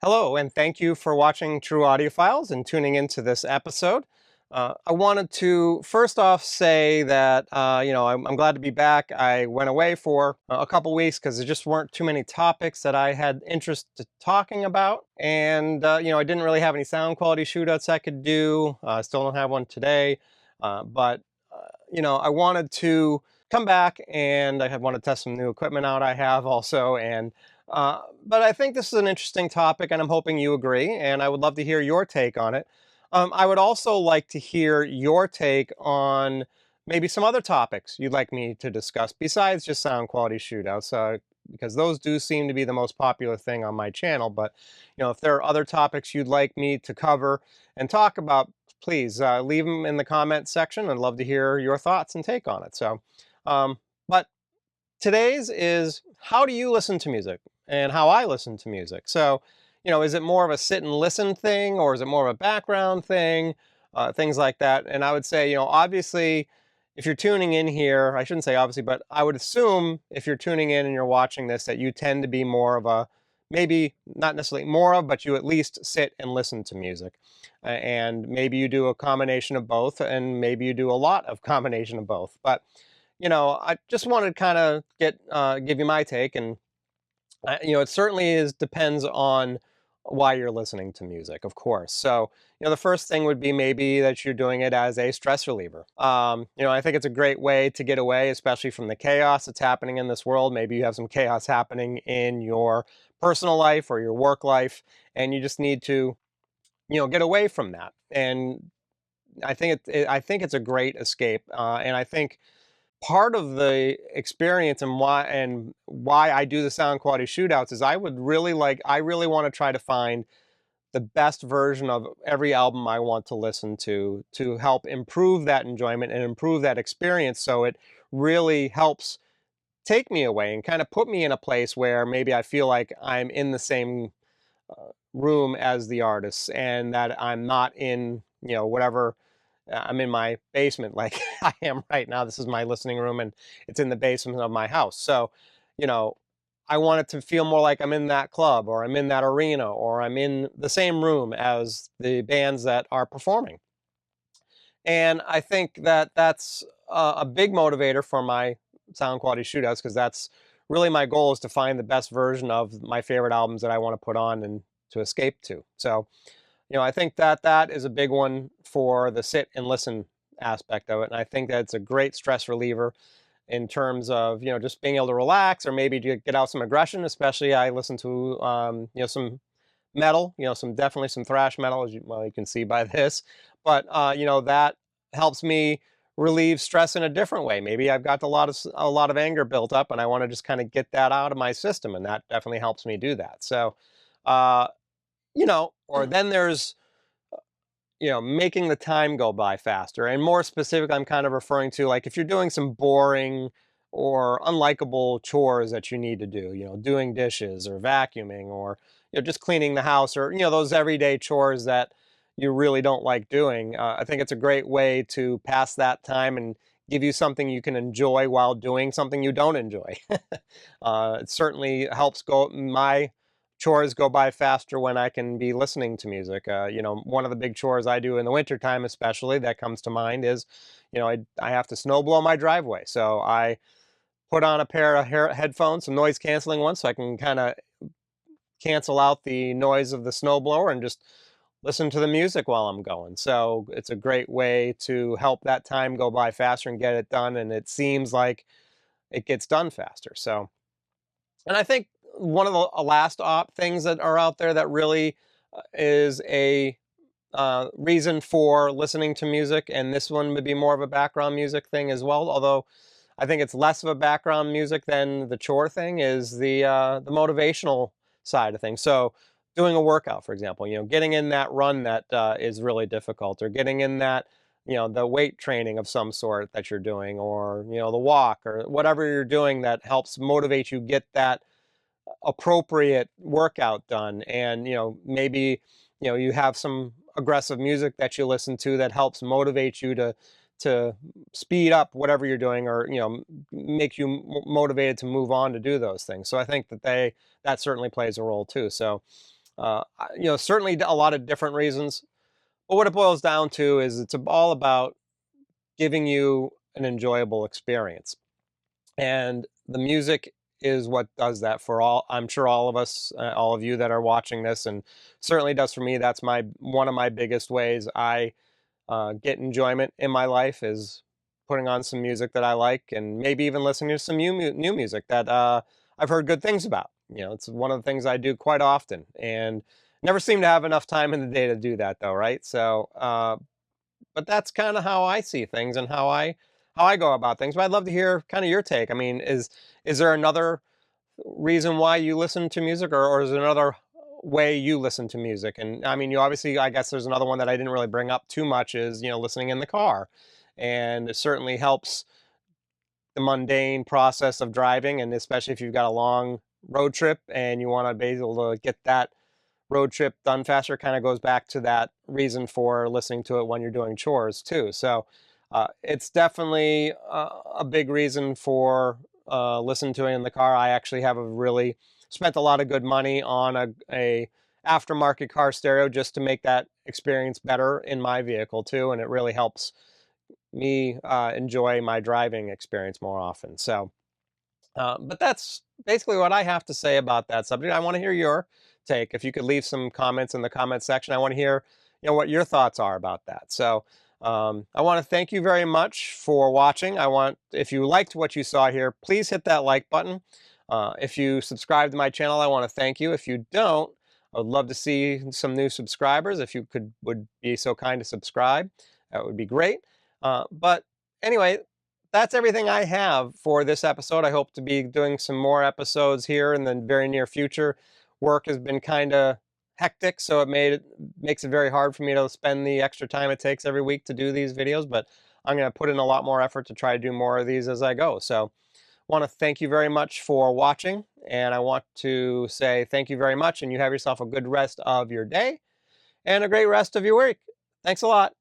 Hello, and thank you for watching True Audiophiles and tuning into this episode. I wanted to first off say that I'm glad to be back. I went away for a couple weeks because there just weren't too many topics that I had interest to talking about, and I didn't really have any sound quality shootouts I could do. I still don't have one today, but I wanted to come back and I want to test some new equipment out I have also and but I think this is an interesting topic, and I'm hoping you agree, and I would love to hear your take on it. I would also like to hear your take on maybe some other topics you'd like me to discuss besides just sound quality shootouts, because those do seem to be the most popular thing on my channel. But if there are other topics you'd like me to cover and talk about, please leave them in the comment section. I'd love to hear your thoughts and take on it. But today's is how do you listen to music and how I listen to music. So, is it more of a sit and listen thing or is it more of a background thing? Things like that. And I would say, obviously, if you're tuning in here, I shouldn't say obviously, but I would assume if you're tuning in and you're watching this, that you tend to be more of a maybe not necessarily more of, but you at least sit and listen to music. And maybe you do a combination of both, and maybe you do a lot of combination of both. But I just wanted to kind of give you my take, and it certainly is depends on why you're listening to music, of course. So, the first thing would be maybe that you're doing it as a stress reliever. I think it's a great way to get away, especially from the chaos that's happening in this world. Maybe you have some chaos happening in your personal life or your work life, and you just need to, get away from that. And I think it's a great escape, and I think part of the experience and why I do the sound quality shootouts is I really want to try to find the best version of every album I want to listen to help improve that enjoyment and improve that experience so it really helps take me away and kind of put me in a place where maybe I feel like I'm in the same room as the artists and that I'm not in, whatever I'm in my basement like I am right now. This is my listening room and it's in the basement of my house. So, you know, I want it to feel more like I'm in that club or I'm in that arena or I'm in the same room as the bands that are performing. And I think that that's a big motivator for my sound quality shootouts because that's really my goal is to find the best version of my favorite albums that I want to put on and to escape to. So, I think that that is a big one for the sit and listen aspect of it. And I think that it's a great stress reliever in terms of, just being able to relax or maybe to get out some aggression. Especially I listen to, some metal, some definitely some thrash metal, you can see by this. But, that helps me relieve stress in a different way. Maybe I've got a lot of anger built up and I want to just kind of get that out of my system. And that definitely helps me do that. So, uh, or then there's making the time go by faster. And more specific, I'm kind of referring to like if you're doing some boring or unlikable chores that you need to do, doing dishes or vacuuming or just cleaning the house or those everyday chores that you really don't like doing. I think it's a great way to pass that time and give you something you can enjoy while doing something you don't enjoy. It certainly helps go my chores go by faster when I can be listening to music. One of the big chores I do in the wintertime, especially that comes to mind is, I have to snow blow my driveway. So I put on a pair of headphones, some noise canceling ones, so I can kind of cancel out the noise of the snow blower and just listen to the music while I'm going. So it's a great way to help that time go by faster and get it done. And it seems like it gets done faster. So and I think one of the last things that are out there that really is a reason for listening to music, and this one would be more of a background music thing as well. Although I think it's less of a background music than the chore thing is the motivational side of things. So doing a workout, for example, getting in that run that is really difficult, or getting in that the weight training of some sort that you're doing, or the walk, or whatever you're doing that helps motivate you get that appropriate workout done. And maybe you have some aggressive music that you listen to that helps motivate you to speed up whatever you're doing, or make you motivated to move on to do those things. So I think that that certainly plays a role too. So Certainly a lot of different reasons. But what it boils down to is it's all about giving you an enjoyable experience. And the music is what does that for all, I'm sure all of us, all of you that are watching this, and certainly does for me. That's my one of my biggest ways I get enjoyment in my life is putting on some music that I like, and maybe even listening to some new music that I've heard good things about. It's one of the things I do quite often, and never seem to have enough time in the day to do that, though, right? So, but that's kind of how I see things and how I go about things. But I'd love to hear kind of your take. I mean, is there another reason why you listen to music, or is there another way you listen to music? And I mean, you obviously, I guess there's another one that I didn't really bring up too much is, listening in the car. And it certainly helps the mundane process of driving. And especially if you've got a long road trip and you want to be able to get that road trip done faster, kind of goes back to that reason for listening to it when you're doing chores too. So it's definitely a big reason for listening to it in the car. I actually have a really spent a lot of good money on a aftermarket car stereo just to make that experience better in my vehicle too, and it really helps me enjoy my driving experience more often. So but that's basically what I have to say about that subject. I want to hear your take. If you could leave some comments in the comment section, I want to hear, what your thoughts are about that. So, I want to thank you very much for watching. If you liked what you saw here, please hit that like button. If you subscribe to my channel, I want to thank you. If you don't, I would love to see some new subscribers. If you would be so kind to subscribe, that would be great. But anyway, that's everything I have for this episode. I hope to be doing some more episodes here in the very near future. Work has been kind of hectic, so makes it very hard for me to spend the extra time it takes every week to do these videos, but I'm going to put in a lot more effort to try to do more of these as I go. So, want to thank you very much for watching, and I want to say thank you very much, and you have yourself a good rest of your day and a great rest of your week. Thanks a lot.